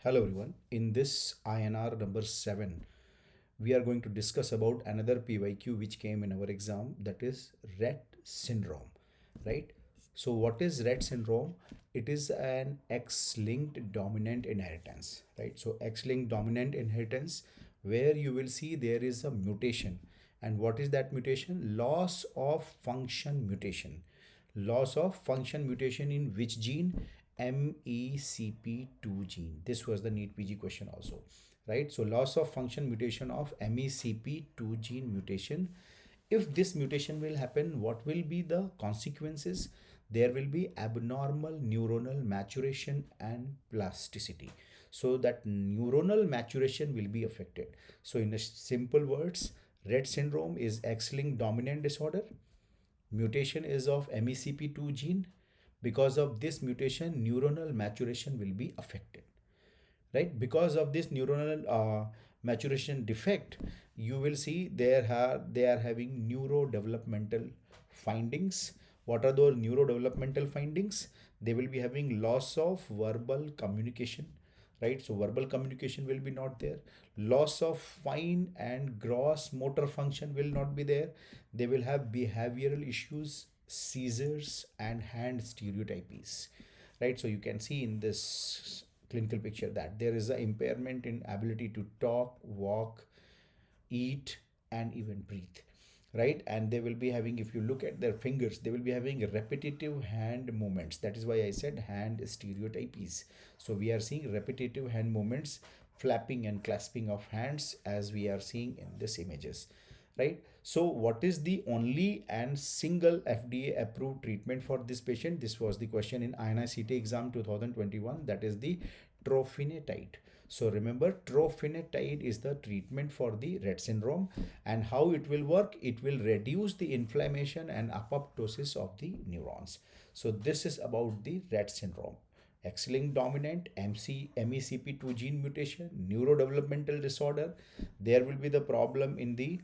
Hello everyone. In this INR number 7, we are going to discuss about another PYQ which came in our exam, that is Rett syndrome, right? So what is Rett syndrome? It is an X-linked dominant inheritance, right? So X-linked dominant inheritance where you will see there is a mutation. And what is that mutation? Loss of function mutation. Loss of function mutation in which gene? MECP2 gene. This was the NEET PG question also, right? So loss of function mutation of MECP2 gene mutation. If this mutation will happen, what will be the consequences? There will be abnormal neuronal maturation and plasticity. So that neuronal maturation will be affected. So in a simple words, Rett syndrome is X-linked dominant disorder. Mutation is of MECP2 gene. Because of this mutation, neuronal maturation will be affected, right? Because of this neuronal maturation defect, you will see they are having neurodevelopmental findings. What are those neurodevelopmental findings? They will be having loss of verbal communication, right? So verbal communication will be not there. Loss of fine and gross motor function will not be there. They will have behavioral issues, seizures and hand stereotypies, right? So you can see in this clinical picture that there is an impairment in ability to talk, walk, eat and even breathe, right? And they will be having, if you look at their fingers, they will be having repetitive hand movements. That is why I said hand stereotypies. So we are seeing repetitive hand movements, flapping and clasping of hands as we are seeing in this images, right? So what is the only and single FDA approved treatment for this patient? This was the question in INI-CT exam 2021. That is the trofinetide. So remember, trofinetide is the treatment for the Rett syndrome, and how it will work? It will reduce the inflammation and apoptosis of the neurons. So this is about the Rett syndrome. X-linked dominant MECP2 gene mutation, neurodevelopmental disorder. There will be the problem in the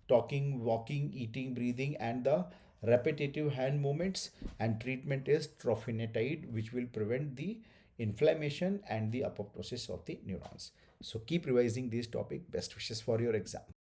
talking, walking, eating, breathing, and the repetitive hand movements. And treatment is trofinetide, which will prevent the inflammation and the apoptosis of the neurons. So keep revising this topic. Best wishes for your exam.